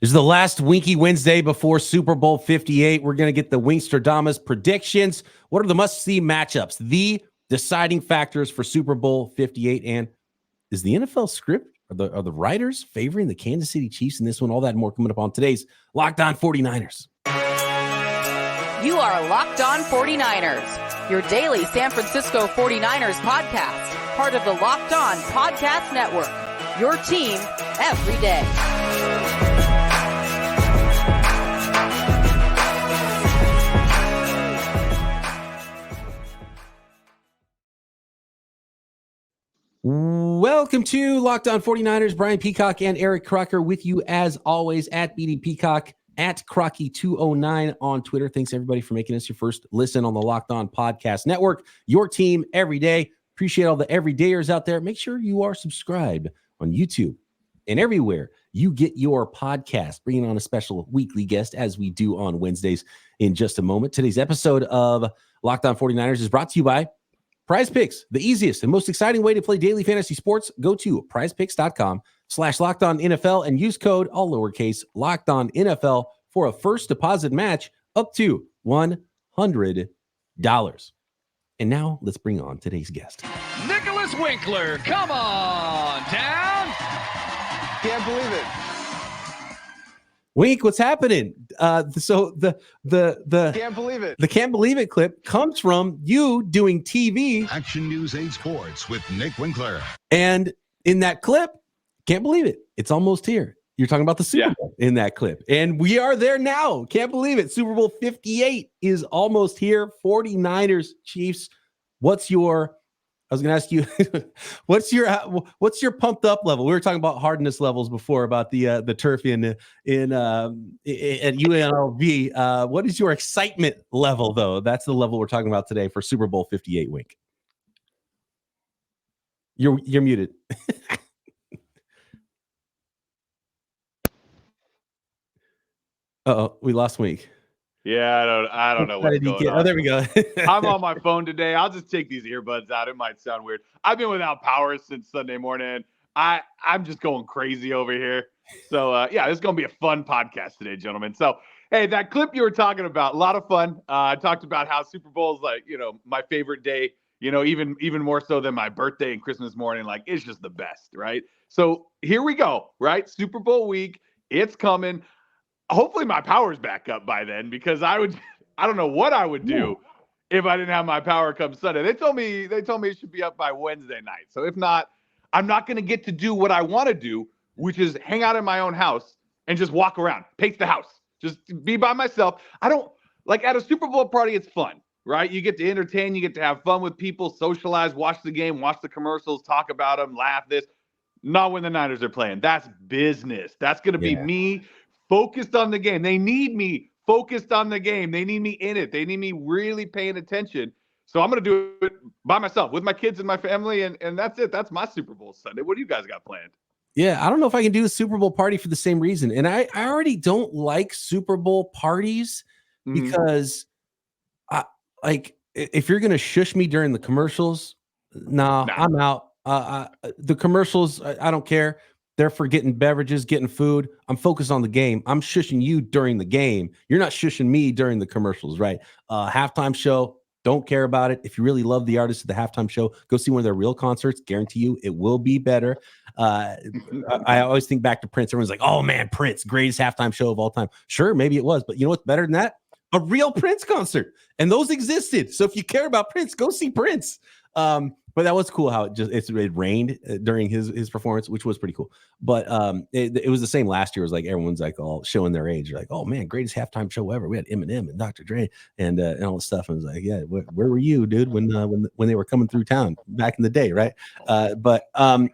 This is the last Winky Wednesday before Super Bowl 58. We're going to get the Winkstradamus predictions. What are the must-see matchups? The deciding factors for Super Bowl 58. And is the NFL script, are the writers favoring the Kansas City Chiefs in this one? All that and more coming up on today's Locked On 49ers. You are Locked On 49ers, your daily San Francisco 49ers podcast, part of the Locked On Podcast Network, your team every day. Welcome to Locked On 49ers. Brian Peacock and Eric Crocker with you as always at BD Peacock, at Crocky209 on Twitter. Thanks everybody for making us your first listen on the Locked On Podcast Network, your team every day. Appreciate all the everydayers out there. Make sure you are subscribed on YouTube and everywhere you get your podcast. Bringing on a special weekly guest as we do on Wednesdays in just a moment. Today's episode of Locked On 49ers is brought to you by Prize Picks, the easiest and most exciting way to play daily fantasy sports. Go to prizepicks.com/LockedOnNFL and use code, all lowercase, LockedOnNFL for a first deposit match up to $100. And now let's bring on today's guest. Nicholas Winkler, come on down. Can't believe it. Wink, what's happening? So the Can't believe it. The can't believe it clip comes from you doing TV. Action News 8 Sports with Nick Winkler. And in that clip, can't believe it. It's almost here. You're talking about the Super Bowl in that clip. And we are there now. Can't believe it. Super Bowl 58 is almost here. 49ers, Chiefs. I was going to ask you, what's your pumped up level? We were talking about hardness levels before about the turf at UNLV. What is your excitement level though? That's the level we're talking about today for Super Bowl 58. Wink. You're muted. Uh-oh, we lost Wink. Yeah, I don't know what's going on. Oh, there we go. I'm on my phone today. I'll just take these earbuds out. It might sound weird. I've been without power since Sunday morning. I'm just going crazy over here. So, this is going to be a fun podcast today, gentlemen. So, hey, that clip you were talking about, a lot of fun. I talked about how Super Bowl is like, my favorite day, even more so than my birthday and Christmas morning. Like, it's just the best, right? So here we go, right? Super Bowl week. It's coming. Hopefully my power's back up by then, because I don't know what I would do if I didn't have my power come Sunday. They told me it should be up by Wednesday night. So if not, I'm not going to get to do what I want to do, which is hang out in my own house and just walk around, pace the house, just be by myself. I don't like at a Super Bowl party. It's fun, right? You get to entertain, you get to have fun with people, socialize, watch the game, watch the commercials, talk about them, laugh this. Not when the Niners are playing. That's business. That's going to be me focused on the game. They need me focused on the game. They need me in it. They need me really paying attention. So I'm going to do it by myself with my kids and my family. And that's it. That's my Super Bowl Sunday. What do you guys got planned? Yeah, I don't know if I can do a Super Bowl party for the same reason. And I already don't like Super Bowl parties because if you're going to shush me during the commercials, nah. I'm out. The commercials, I don't care. They're for getting beverages, getting food. I'm focused on the game. I'm shushing you during the game. You're not shushing me during the commercials, right? Halftime show, don't care about it. If you really love the artist at the halftime show, go see one of their real concerts. Guarantee you it will be better. I always think back to Prince. Everyone's like, oh man, Prince, greatest halftime show of all time. Sure, maybe it was, but you know what's better than that? A real Prince concert. And those existed. So if you care about Prince, go see Prince. But that was cool how it rained during his performance, which was pretty cool. But it was the same last year. It was like everyone's like all showing their age. You're like, oh man, greatest halftime show ever. We had Eminem and Dr. Dre and all the stuff. And I was like, yeah, where were you, dude, when they were coming through town back in the day, right? But I'm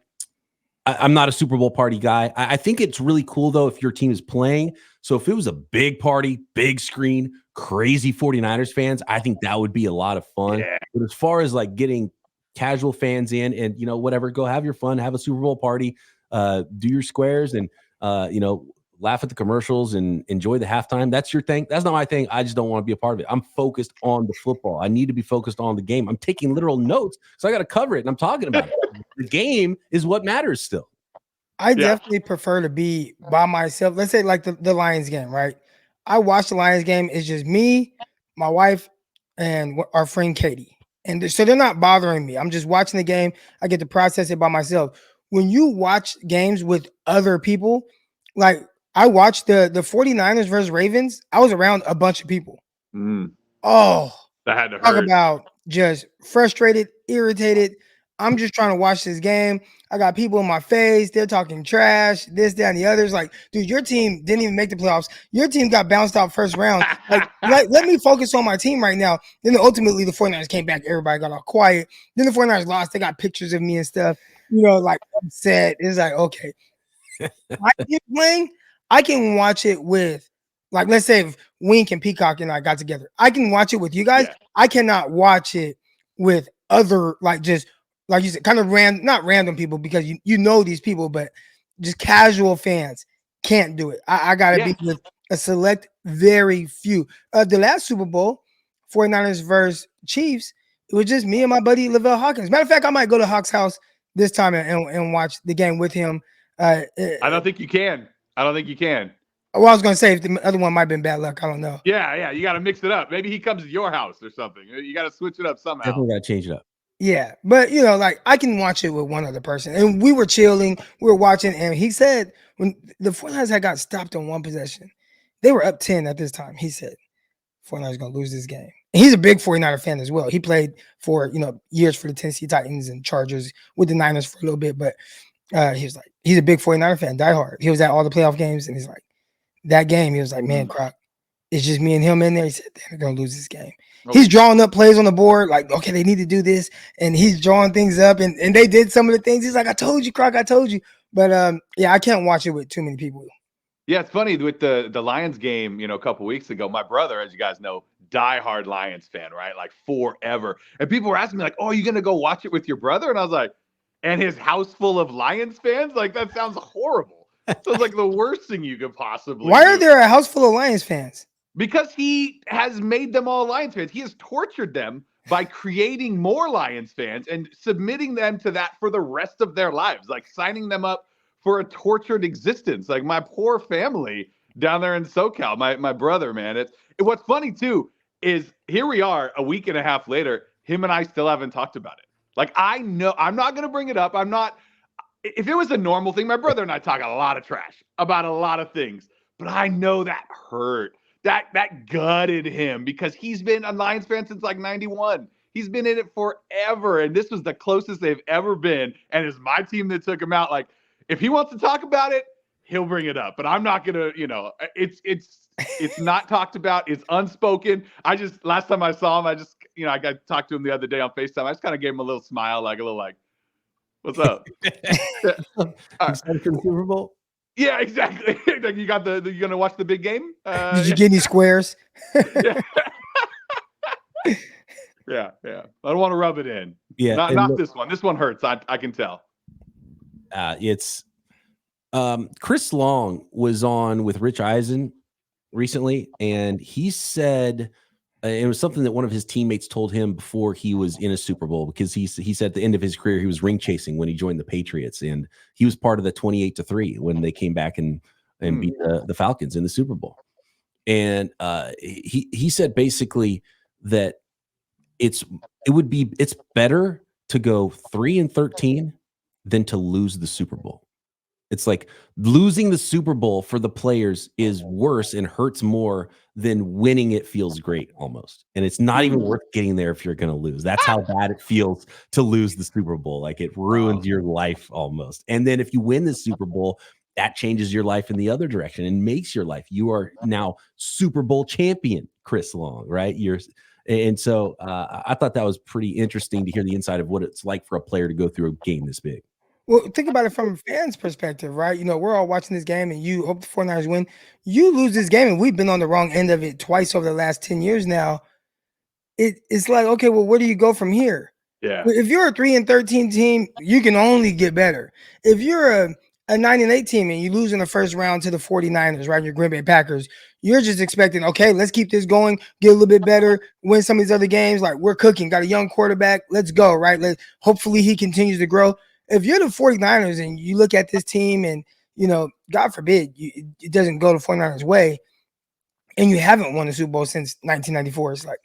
not a Super Bowl party guy. I think it's really cool though if your team is playing. So if it was a big party, big screen, crazy 49ers fans, I think that would be a lot of fun. Yeah. But as far as like getting casual fans in and, whatever, go have your fun, have a Super Bowl party, do your squares and, laugh at the commercials and enjoy the halftime. That's your thing. That's not my thing. I just don't want to be a part of it. I'm focused on the football. I need to be focused on the game. I'm taking literal notes. So I got to cover it and I'm talking about it. The game is what matters still. I definitely prefer to be by myself. Let's say like the Lions game, right? I watch the Lions game. It's just me, my wife, and our friend Katie. And so they're not bothering me. I'm just watching the game. I get to process it by myself. When you watch games with other people, like I watched the 49ers versus Ravens, I was around a bunch of people. Oh, that had to talk hurt. about just frustrated, irritated. I'm just trying to watch this game. I got people in my face. They're talking trash, this, that, and the others. Like, dude, your team didn't even make the playoffs. Your team got bounced out first round. Like, let me focus on my team right now. Then ultimately the 49ers came back. Everybody got all quiet. Then the 49ers lost. They got pictures of me and stuff, like upset. It's like, okay. I can watch it with, like, let's say if Wink and Peacock and I got together. I can watch it with you guys. Yeah. I cannot watch it with other, like, just like you said, kind of not random people, because you know these people, but just casual fans can't do it. I gotta be with a select very few. The last Super Bowl, 49ers versus Chiefs, it was just me and my buddy Lavelle Hawkins. Matter of fact, I might go to Hawk's house this time and watch the game with him. I don't think you can. Well, I was gonna say if the other one might have been bad luck. I don't know. Yeah. You got to mix it up. Maybe he comes to your house or something. You got to switch it up somehow. Definitely got to change it up. Yeah, but like I can watch it with one other person, and we were chilling, we were watching, and he said when the 49ers had got stopped on one possession, they were up 10 at this time. He said 49ers gonna lose this game. And he's a big 49er fan as well. He played for years for the Tennessee Titans and Chargers with the Niners for a little bit, but he was like, he's a big 49er fan, diehard. He was at all the playoff games, and he's like, that game, he was like, man, Croc, it's just me and him in there. He said they're gonna lose this game. Okay. He's drawing up plays on the board, like, okay, they need to do this, and he's drawing things up, and they did some of the things. He's like, I told you, Croc, I told you. But I can't watch it with too many people. Yeah, it's funny with the Lions game, a couple weeks ago. My brother, as you guys know, diehard Lions fan, right? Like forever. And people were asking me, like, oh, are you gonna go watch it with your brother? And I was like, and his house full of Lions fans? Like, that sounds horrible. Sounds like the worst thing you could possibly Why do. are there a house full of Lions fans? Because he has made them all Lions fans. He has tortured them by creating more Lions fans and submitting them to that for the rest of their lives, like signing them up for a tortured existence. Like my poor family down there in SoCal, my brother, man. What's funny too is here we are a week and a half later, him and I still haven't talked about it. Like, I know I'm not going to bring it up. If it was a normal thing, my brother and I talk a lot of trash about a lot of things, but I know that hurt. That gutted him because he's been a Lions fan since like 91. He's been in it forever. And this was the closest they've ever been. And it's my team that took him out. Like, if he wants to talk about it, he'll bring it up. But I'm not going to, it's not talked about. It's unspoken. Last time I saw him, I got to talk to him the other day on FaceTime. I just kind of gave him a little smile, like a little like, what's up? Excited for the Super Bowl? Yeah, exactly. Like you gonna watch the big game? Did you get any squares? Yeah. I don't want to rub it in. Yeah, not this one. This one hurts. I can tell. It's Chris Long was on with Rich Eisen recently, and he said it was something that one of his teammates told him before he was in a Super Bowl, because he said at the end of his career he was ring chasing when he joined the Patriots, and he was part of the 28-3 when they came back and beat the Falcons in the Super Bowl. And he said basically that it's better to go 3-13 than to lose the Super Bowl. It's like losing the Super Bowl for the players is worse and hurts more than winning it feels great almost. And it's not even worth getting there if you're going to lose. That's how bad it feels to lose the Super Bowl. Like it ruins your life almost. And then if you win the Super Bowl, that changes your life in the other direction and makes your life. You are now Super Bowl champion, Chris Long, right? And so I thought that was pretty interesting to hear the inside of what it's like for a player to go through a game this big. Well, think about it from a fan's perspective, right? We're all watching this game and you hope the 49ers win. You lose this game, and we've been on the wrong end of it twice over the last 10 years now. It's like, okay, well, where do you go from here? Yeah. If you're a 3-13 team, you can only get better. If you're a 9-8 team and you lose in the first round to the 49ers, right, your Green Bay Packers, you're just expecting, okay, let's keep this going, get a little bit better, win some of these other games. Like, we're cooking, got a young quarterback, let's go, right? Hopefully he continues to grow. if you're the 49ers and you look at this team and, God forbid, it doesn't go the 49ers way and you haven't won a Super Bowl since 1994, it's like,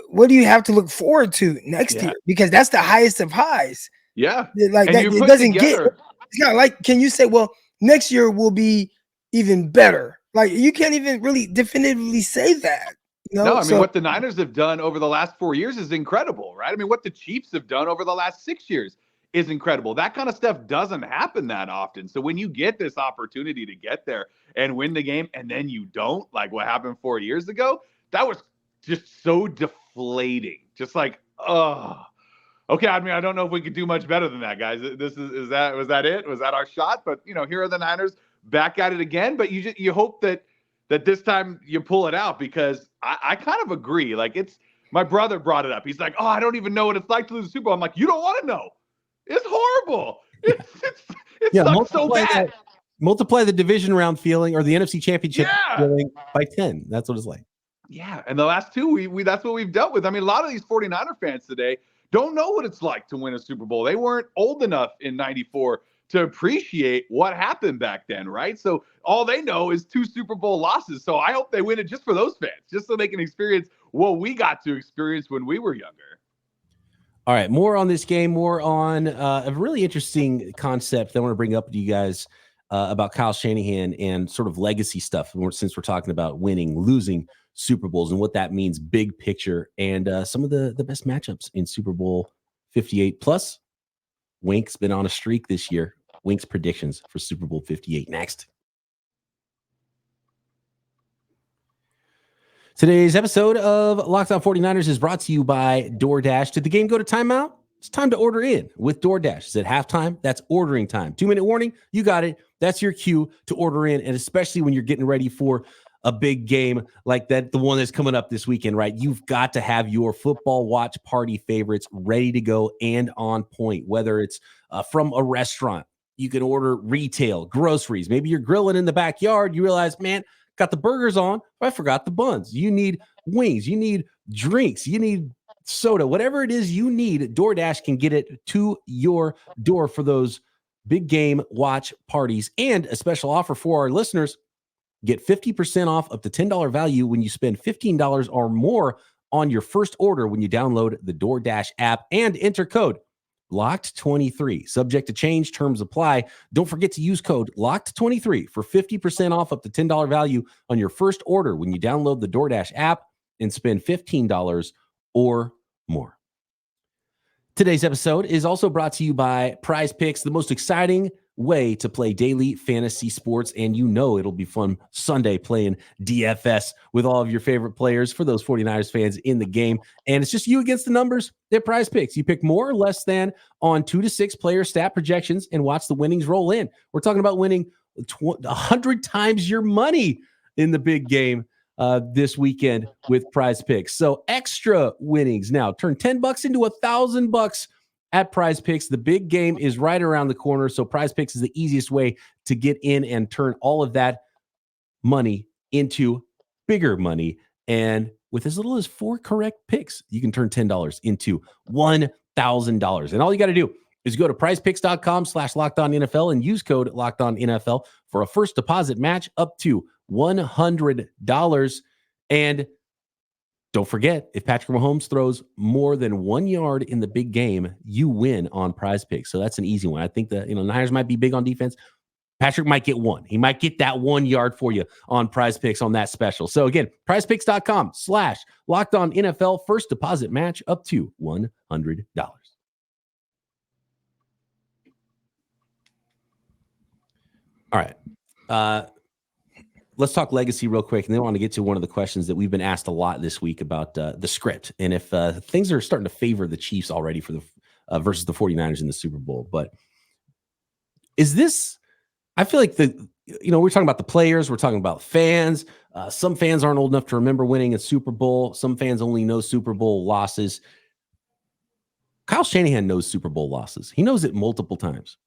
what do you have to look forward to next year? Because that's the highest of highs. Yeah. Like that, it doesn't it's not like, can you say, well, next year will be even better? Like, you can't even really definitively say that. No, I mean, what the Niners have done over the last 4 years is incredible, right? I mean, what the Chiefs have done over the last 6 years is incredible. That kind of stuff doesn't happen that often. So when you get this opportunity to get there and win the game and then you don't, like what happened 4 years ago, that was just so deflating. Just like, oh, okay. I mean, I don't know if we could do much better than that, guys. Was that it? Was that our shot? But here are the Niners back at it again. But you hope that this time you pull it out, because I kind of agree. Like, my brother brought it up. He's like, oh, I don't even know what it's like to lose a Super Bowl. I'm like, you don't want to know. It's horrible. It sucks so bad. Multiply the division round feeling or the NFC Championship feeling by 10. That's what it's like. Yeah, and the last two, we that's what we've dealt with. I mean, a lot of these 49er fans today don't know what it's like to win a Super Bowl. They weren't old enough in 94 to appreciate what happened back then, right? So all they know is 2 Super Bowl losses. So I hope they win it just for those fans, just so they can experience what we got to experience when we were younger. All right, more on this game, more on a really interesting concept that I want to bring up to you guys about Kyle Shanahan and sort of legacy stuff, since we're talking about winning, losing Super Bowls and what that means big picture, and some of the best matchups in Super Bowl 58. Plus, Wink's been on a streak this year. Wink's predictions for Super Bowl 58 next. Today's episode of Locked On 49ers is brought to you by DoorDash. Did the game go to timeout? It's time to order in with DoorDash. Is it halftime? That's ordering time. 2-minute warning, you got it. That's your cue to order in, and especially when you're getting ready for a big game like that, the one that's coming up this weekend, right? You've got to have your football watch party favorites ready to go and on point, whether it's from a restaurant. You can order retail, groceries. Maybe you're grilling in the backyard. You realize, man, got the burgers on, but I forgot the buns. You need wings. You need drinks. You need soda. Whatever it is you need, DoorDash can get it to your door for those big game watch parties. And a special offer for our listeners: get 50% off up to $10 value when you spend $15 or more on your first order when you download the DoorDash app and enter code LOCKED23. Subject to change, terms apply. Don't forget to use code LOCKED23 for 50% off up to $10 value on your first order when you download the DoorDash app and spend $15 or more. Today's episode is also brought to you by Prize Picks, the most exciting way to play daily fantasy sports, and it'll be fun Sunday playing DFS with all of your favorite players for those 49ers fans in the game. And it's just you against the numbers at Prize Picks. You pick more or less than on 2 to 6 player stat projections and watch the winnings roll in. We're talking about winning 100 times your money in the big game this weekend with Prize Picks. So extra winnings now. Turn $10 into $1,000 at Prize Picks. The big game is right around the corner, so Prize Picks is the easiest way to get in and turn all of that money into bigger money. And with as little as 4 correct picks, you can turn $10 into $1,000. And all you got to do is go to prizepicks.com/LockedOnNFL and use code LockedOnNFL for a first deposit match up to $100. And don't forget, if Patrick Mahomes throws more than 1 yard in the big game, you win on Prize Picks. So that's an easy one. I think the Niners might be big on defense. Patrick might get 1. He might get that 1 yard for you on Prize Picks on that special. So again, prizepicks.com/LockedOnNFL, first deposit match up to $100. All right. Let's talk legacy real quick, and then I want to get to one of the questions that we've been asked a lot this week about the script, and if things are starting to favor the Chiefs already for the versus the 49ers in the Super Bowl. But is this? I feel like we're talking about the players, we're talking about fans. Some fans aren't old enough to remember winning a Super Bowl. Some fans only know Super Bowl losses. Kyle Shanahan knows Super Bowl losses. He knows it multiple times.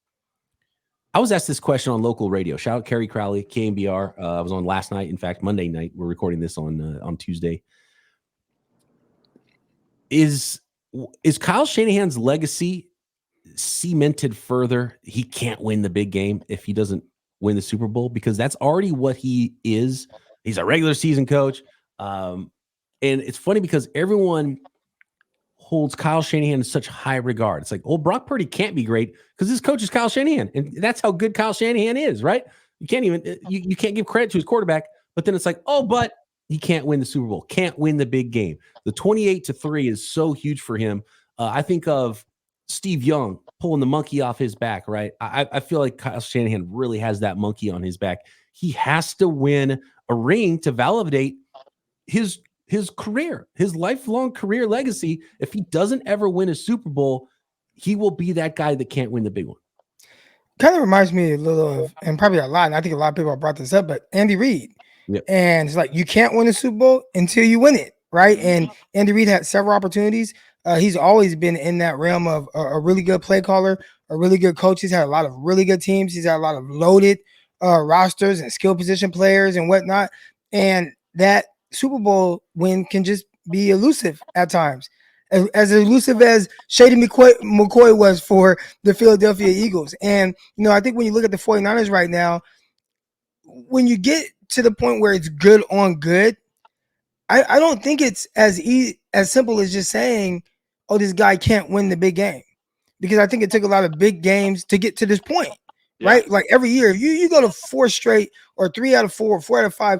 I was asked this question on local radio. Shout out Kerry Crowley, KMBR. I was on last night. In fact, Monday night. We're recording this on Tuesday. Is Kyle Shanahan's legacy cemented further. He can't win the big game if he doesn't win the Super Bowl, because that's already what he is. He's a regular season coach. And it's funny because everyone holds Kyle Shanahan in such high regard. It's like, oh, Brock Purdy can't be great because his coach is Kyle Shanahan. And that's how good Kyle Shanahan is, right? You can't even, you can't give credit to his quarterback, but then it's like, oh, but he can't win the Super Bowl, can't win the big game. The 28-3 is so huge for him. I think of Steve Young pulling the monkey off his back, right? I feel like Kyle Shanahan really has that monkey on his back. He has to win a ring to validate his career, his lifelong career legacy. If he doesn't ever win a Super Bowl, he will be that guy that can't win the big one. Kind of reminds me a little of, and probably a lot, and I think a lot of people have brought this up, but Andy Reid. Yep. And it's like, you can't win a Super Bowl until you win it, right? And Andy Reid had several opportunities. He's always been in that realm of a really good play caller, a really good coach. He's had a lot of really good teams. He's had a lot of loaded rosters and skill position players and whatnot. And that Super Bowl win can just be elusive at times. As elusive as Shady McCoy was for the Philadelphia Eagles. And, I think when you look at the 49ers right now, when you get to the point where it's good on good, I don't think it's as simple as just saying, oh, this guy can't win the big game. Because I think it took a lot of big games to get to this point, right? Like every year, if you go to 4 straight or 3 out of 4 or 4 out of 5,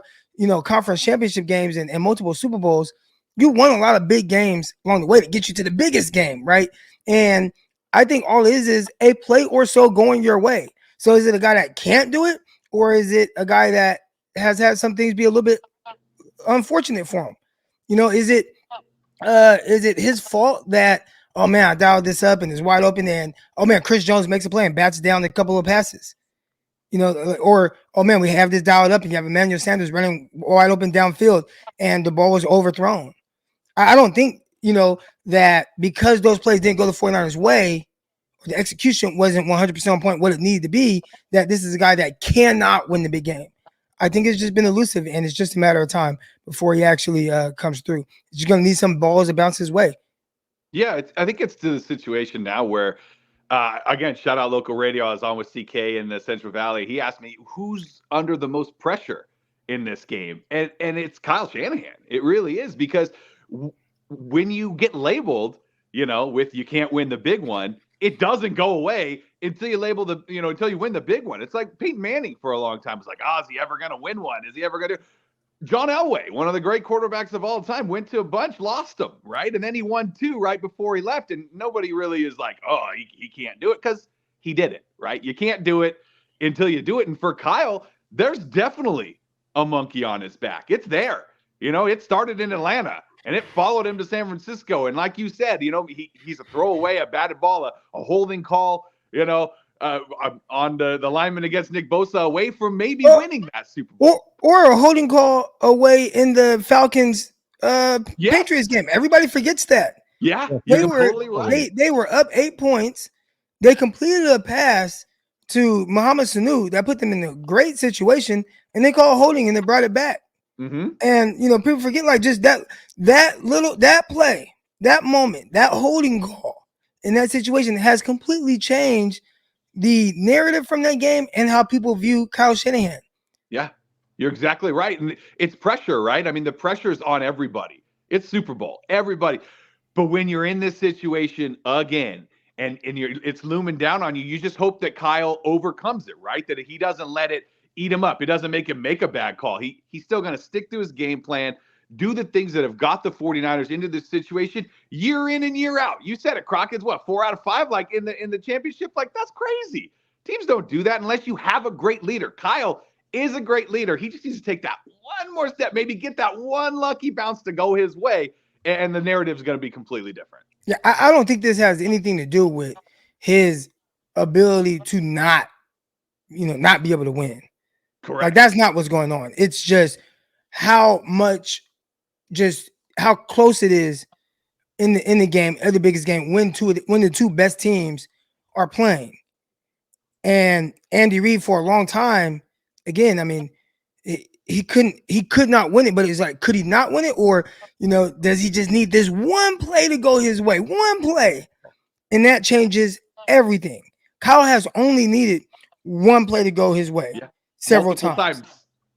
conference championship games and multiple Super Bowls, you won a lot of big games along the way to get you to the biggest game, right? And I think all it is a play or so going your way. So is it a guy that can't do it, or is it a guy that has had some things be a little bit unfortunate for him? Is it his fault that, oh man, I dialed this up and it's wide open, and oh man, Chris Jones makes a play and bats down a couple of passes? Or, oh man, we have this dialed up and you have Emmanuel Sanders running wide open downfield and the ball was overthrown. I don't think, that because those plays didn't go the 49ers way, the execution wasn't 100% on point what it needed to be, that this is a guy that cannot win the big game. I think it's just been elusive, and it's just a matter of time before he actually comes through. He's just going to need some balls to bounce his way. Yeah, I think it's to the situation now where, again, shout out local radio. I was on with CK in the Central Valley. He asked me who's under the most pressure in this game, and it's Kyle Shanahan. It really is, because when you get labeled, with you can't win the big one, it doesn't go away until you label until you win the big one. It's like Peyton Manning for a long time. It's like, is he ever going to win one? Is he ever going to? John Elway, one of the great quarterbacks of all time, went to a bunch, lost them, right? And then he won 2 right before he left. And nobody really is like, oh, he can't do it, because he did it, right? You can't do it until you do it. And for Kyle, there's definitely a monkey on his back. It's there. It started in Atlanta and it followed him to San Francisco. And like you said, he's a throwaway, a batted ball, a holding call, on the lineman against Nick Bosa, away from maybe winning that Super Bowl. Or a holding call away in the Falcons Patriots game. Everybody forgets that. Yeah, you're totally right. They were up 8 points. They completed a pass to Mohamed Sanu that put them in a great situation, and they called holding and they brought it back. Mm-hmm. And people forget, like, just that play, that moment, that holding call in that situation has completely changed the narrative from that game and how people view Kyle Shanahan. Yeah, you're exactly right. And it's pressure, right? I mean, the pressure's on everybody. It's Super Bowl, everybody. But when you're in this situation again, and it's looming down on you, you just hope that Kyle overcomes it, right? That he doesn't let it eat him up. It doesn't make him make a bad call. He's still going to stick to his game plan, do the things that have got the 49ers into this situation year in and year out. You said it, Crockett's 4 out of 5, like in the championship? Like, that's crazy. Teams don't do that unless you have a great leader. Kyle is a great leader. He just needs to take that one more step, maybe get that one lucky bounce to go his way, and the narrative is going to be completely different. Yeah, I don't think this has anything to do with his ability to not be able to win. Correct. Like, that's not what's going on. It's just how close it is in the game, the biggest game, when the 2 best teams are playing. And Andy Reid, for a long time, again, I mean, he could not win it, but it's like, could he not win it? Or, does he just need this one play to go his way? One play. And that changes everything. Kyle has only needed one play to go his way several Multiple times.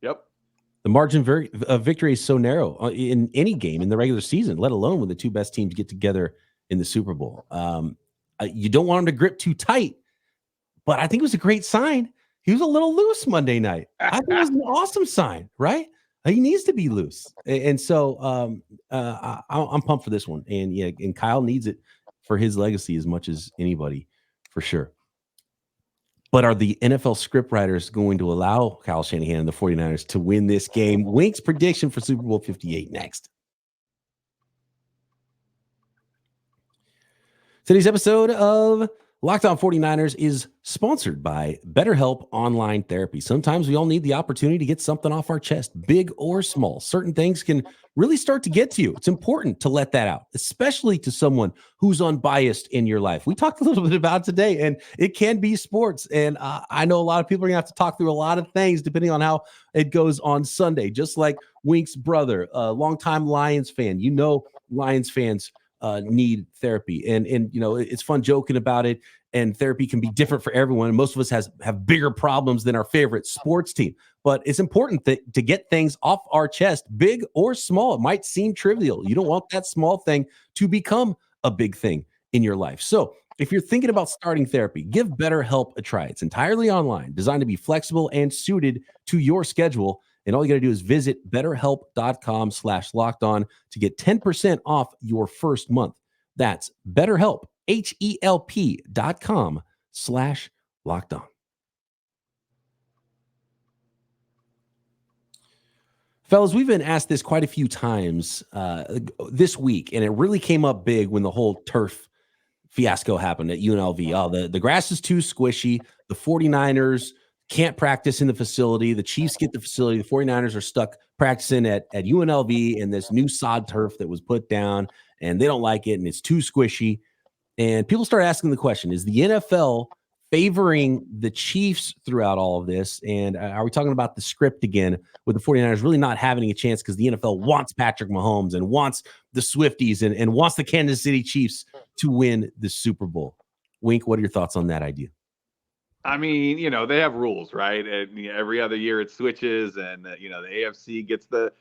Yep. The margin of victory is so narrow in any game in the regular season, let alone when the two best teams get together in the Super Bowl. You don't want him to grip too tight, but I think it was a great sign. He was a little loose Monday night. I think it was an awesome sign, right? He needs to be loose. And so I'm pumped for this one. And Kyle needs it for his legacy as much as anybody, for sure. But are the NFL scriptwriters going to allow Kyle Shanahan and the 49ers to win this game? Wink's prediction for Super Bowl 58 next. Today's episode of Locked On 49ers is sponsored by BetterHelp Online Therapy. Sometimes we all need the opportunity to get something off our chest, big or small. Certain things can really start to get to you. It's important to let that out, especially to someone who's unbiased in your life. We talked a little bit about today, and it can be sports. And I know a lot of people are going to have to talk through a lot of things depending on how it goes on Sunday. Just like Wink's brother, a longtime Lions fan. You know, Lions fans need therapy, and you know, it's fun joking about it, and therapy can be different for everyone. Most of us have bigger problems than our favorite sports team, but it's important to get things off our chest, big or small. It might seem trivial. You don't want that small thing to become a big thing in your life. So if you're thinking about starting therapy, give BetterHelp a try. It's entirely online, designed to be flexible and suited to your schedule. And all you got to do is visit betterhelp.com/lockedon to get 10% off your first month. That's BetterHelp, HELP.com/lockedon. Fellas, we've been asked this quite a few times this week, and it really came up big when the whole turf fiasco happened at UNLV. Oh, the grass is too squishy. The 49ers can't practice in the facility. The Chiefs get the facility. The 49ers are stuck practicing at UNLV in this new sod turf that was put down, and they don't like it, and it's too squishy. And people start asking the question, is the NFL favoring the Chiefs throughout all of this? And are we talking about the script again with the 49ers really not having a chance because the NFL wants Patrick Mahomes and wants the Swifties and wants the Kansas City Chiefs to win the Super Bowl? Wink, what are your thoughts on that idea? I mean, you know, they have rules, right? And every other year it switches, and you know, the AFC gets the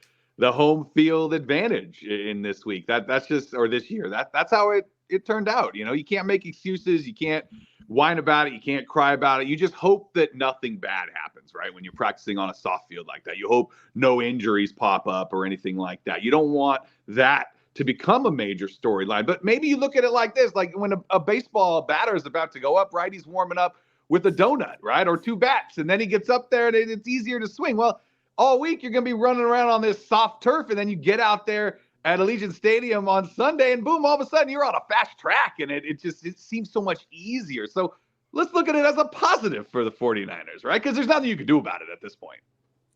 home field advantage in this week. That's just, or this year. That's how it turned out. You know, you can't make excuses. You can't whine about it. You can't cry about it. You just hope that nothing bad happens, right? When you're practicing on a soft field like that, you hope no injuries pop up or anything like that. You don't want that to become a major storyline. But maybe you look at it like this, like when a baseball batter is about to go up, right? He's warming up with a donut, right? Or two bats. And then he gets up there and it's easier to swing. Well, all week you're going to be running around on this soft turf, and then you get out there at Allegiant Stadium on Sunday, and boom, all of a sudden you're on a fast track, and it seems so much easier. So let's look at it as a positive for the 49ers, right? Because there's nothing you can do about it at this point.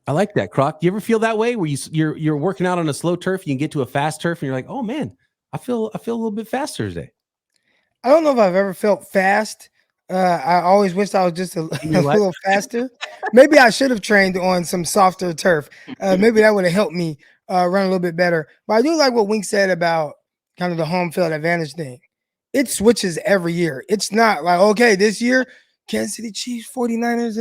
I like that, Croc. Do you ever feel that way where you're working out on a slow turf, you can get to a fast turf, and you're like, oh man, I feel a little bit faster today? I don't know if I've ever felt fast. I always wished I was just a little faster. Maybe I should have trained on some softer turf. Maybe that would have helped me run a little bit better. But I do like what Wink said about kind of the home field advantage thing. It switches every year. It's not like, okay, this year, Kansas City Chiefs, 49ers.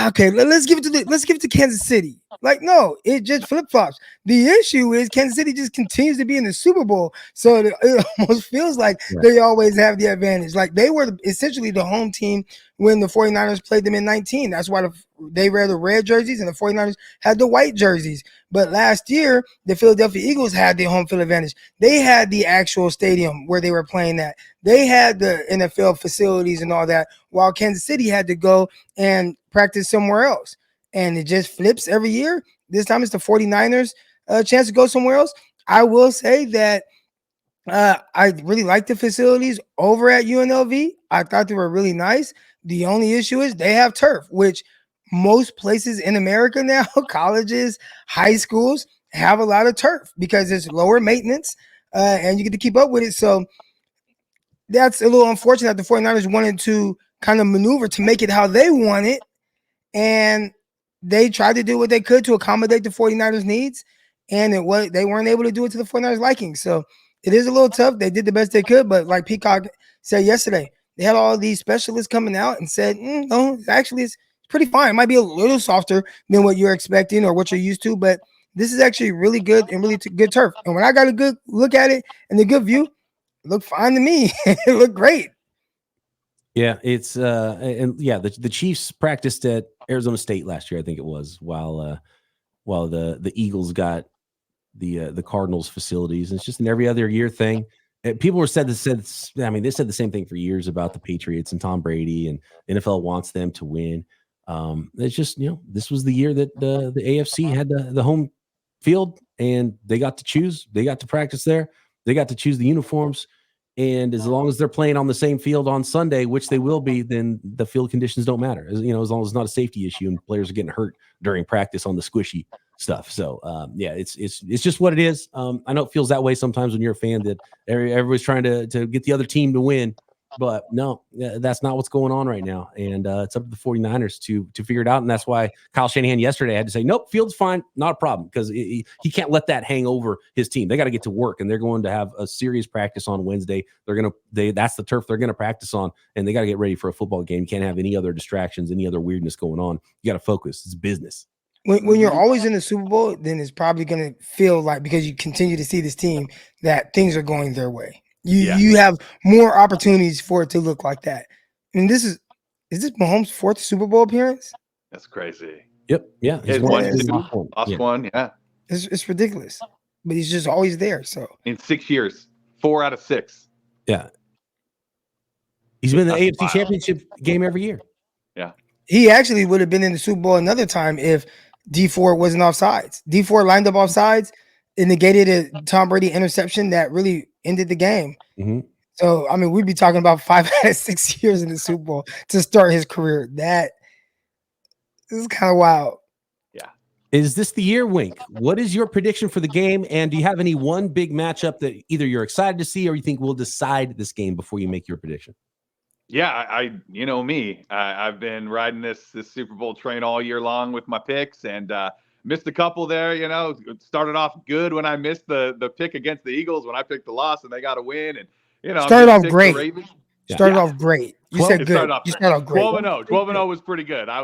Okay, let's give it to Kansas City. Like, no, it just flip-flops. The issue is Kansas City just continues to be in the Super Bowl, so it almost feels like they always have the advantage. Like, they were essentially the home team when the 49ers played them in 19. That's why they wear the red jerseys and the 49ers had the white jerseys. But last year, the Philadelphia Eagles had the home field advantage. They had the actual stadium where they were playing at. They had the NFL facilities and all that, while Kansas City had to go and practice somewhere else. And it just flips every year. This time it's the 49ers chance to go somewhere else. I will say that I really like the facilities over at UNLV. I thought they were really nice. The only issue is they have turf, which most places in America now, colleges, high schools, have a lot of turf because it's lower maintenance and you get to keep up with it. So that's a little unfortunate that the 49ers wanted to kind of maneuver to make it how they want it. And they tried to do what they could to accommodate the 49ers needs, and they weren't able to do it to the 49ers liking. So it is a little tough. They did the best they could, but like Peacock said yesterday, they had all these specialists coming out and said, no, actually it's pretty fine. It might be a little softer than what you're expecting or what you're used to, but this is actually really good and really good turf. And when I got a good look at it and a good view, it looked fine to me. It looked great. Yeah, it's the Chiefs practiced at Arizona State last year, I think it was, while the Eagles got the Cardinals facilities. And it's just an every other year thing. People they said the same thing for years about the Patriots and Tom Brady, and NFL wants them to win. It's just, this was the year that the AFC had the home field, and they got to choose. They got to practice there. They got to choose the uniforms. And as long as they're playing on the same field on Sunday, which they will be, then the field conditions don't matter. As long as it's not a safety issue and players are getting hurt during practice on the squishy stuff. So it's just what it is. I know it feels that way sometimes when you're a fan, that everybody's trying to get the other team to win, but no, that's not what's going on right now. And it's up to the 49ers to figure it out. And that's why Kyle Shanahan yesterday had to say, nope, field's fine, not a problem, because he can't let that hang over his team. They got to get to work, and they're going to have a serious practice on Wednesday. That's the turf they're going to practice on, and they got to get ready for a football game. You can't have any other distractions, any other weirdness going on. You got to focus. It's business. When you're always in the Super Bowl, then it's probably going to feel like, because you continue to see this team, that things are going their way. You have more opportunities for it to look like that. And is this Mahomes' 4th Super Bowl appearance? That's crazy. Yep. Yeah. He's lost one. Yeah. It's ridiculous. But he's just always there. So in 6 years, 4 out of 6. Yeah. He's been in the AFC Championship game every year. Yeah. He actually would have been in the Super Bowl another time if D4 wasn't offsides. D4 lined up offsides and negated a Tom Brady interception that really ended the game. Mm-hmm. So, I mean, we'd be talking about 5 out of 6 years in the Super Bowl to start his career. That is kind of wild. Yeah. Is this the year, Wink? What is your prediction for the game? And do you have any one big matchup that either you're excited to see or you think will decide this game before you make your prediction? Yeah, you know me. I've been riding this Super Bowl train all year long with my picks, and missed a couple there. It started off good when I missed the pick against the Eagles when I picked the loss and they got a win. And started off great. Started off great. You said good. You started off great. 12-0. 12-0 was pretty good. I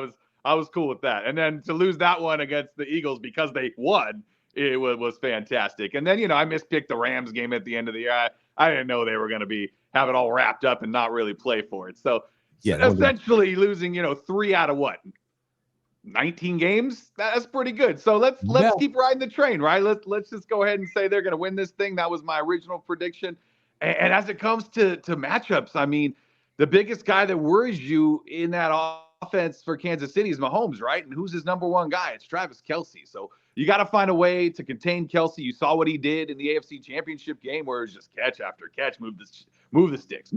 was cool with that. And then to lose that one against the Eagles because they won, it was fantastic. And then I mispicked the Rams game at the end of the year. I didn't know they were going to have it all wrapped up and not really play for it. So essentially losing 3 out of 19 games. That's pretty good. So let's keep riding the train, right? Let's just go ahead and say they're going to win this thing. That was my original prediction. And as it comes to matchups, I mean, the biggest guy that worries you in that offense for Kansas City is Mahomes, right? And who's his number one guy? It's Travis Kelce. So you got to find a way to contain Kelce. You saw what he did in the AFC Championship game, where it was just catch after catch, move the sticks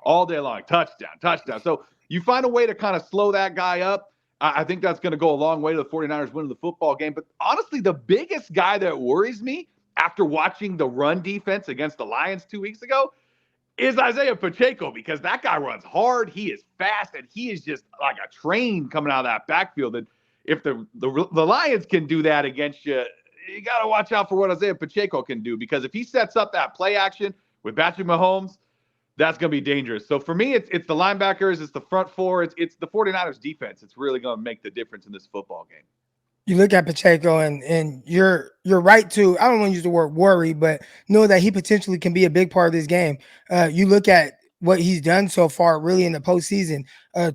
all day long, touchdown. So you find a way to kind of slow that guy up. I think that's going to go a long way to the 49ers winning the football game. But honestly, the biggest guy that worries me after watching the run defense against the Lions 2 weeks ago is Isaiah Pacheco, because that guy runs hard. He is fast, and he is just like a train coming out of that backfield. And if the Lions can do that against you, you got to watch out for what Isaiah Pacheco can do, because if he sets up that play action with Patrick Mahomes, that's going to be dangerous. So for me, it's the linebackers, it's the front four, it's the 49ers defense. It's really going to make the difference in this football game. You look at Pacheco, and you're right to, I don't want to use the word worry, but know that he potentially can be a big part of this game. You look at what he's done so far really in the postseason,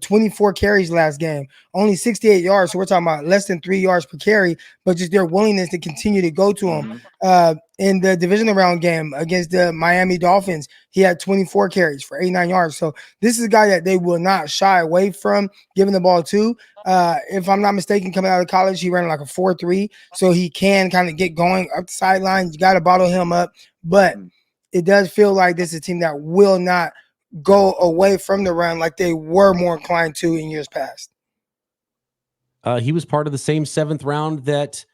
24 carries last game, only 68 yards. So we're talking about less than 3 yards per carry, but just their willingness to continue to go to him. In the divisional round game against the Miami Dolphins, he had 24 carries for 89 yards. So this is a guy that they will not shy away from giving the ball to. If I'm not mistaken, coming out of college, he ran like a 4.3, so he can kind of get going up the sideline. You got to bottle him up, but it does feel like this is a team that will not go away from the run like they were more inclined to in years past. He was part of the same 7th round that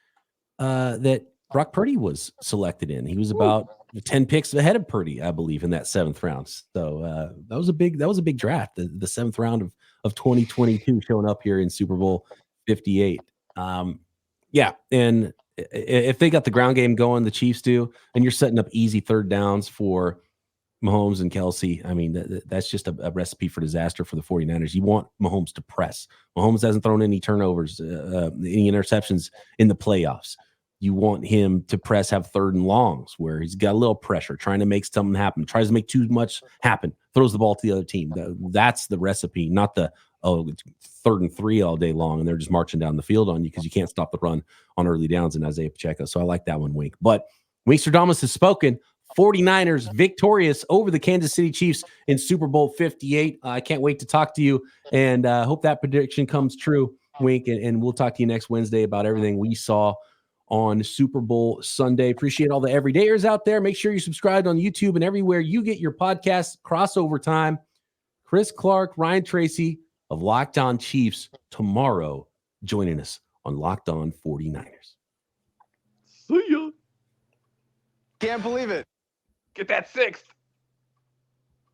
Brock Purdy was selected in. He was about 10 picks ahead of Purdy, I believe, in that 7th round. So that was a big draft. The 7th round of 2022 showing up here in Super Bowl 58. Yeah, and if they got the ground game going, the Chiefs do, and you're setting up easy 3rd downs for Mahomes and Kelsey, I mean, that's just a recipe for disaster for the 49ers. You want Mahomes to press. Mahomes hasn't thrown any turnovers, any interceptions in the playoffs. You want him to press, have third and longs where he's got a little pressure, trying to make something happen, tries to make too much happen, throws the ball to the other team. That's the recipe, not the, it's 3rd and 3 all day long, and they're just marching down the field on you because you can't stop the run on early downs in Isaiah Pacheco. So I like that one, Wink. But Winksterdamus has spoken. 49ers victorious over the Kansas City Chiefs in Super Bowl 58. I can't wait to talk to you, and hope that prediction comes true, Wink. And we'll talk to you next Wednesday about everything we saw on Super Bowl Sunday. Appreciate all the everydayers out there. Make sure you subscribe on YouTube and everywhere you get your podcasts. Crossover time. Chris Clark, Ryan Tracy of Locked On Chiefs tomorrow joining us on Locked On 49ers. See ya. Can't believe it. Get that 6th.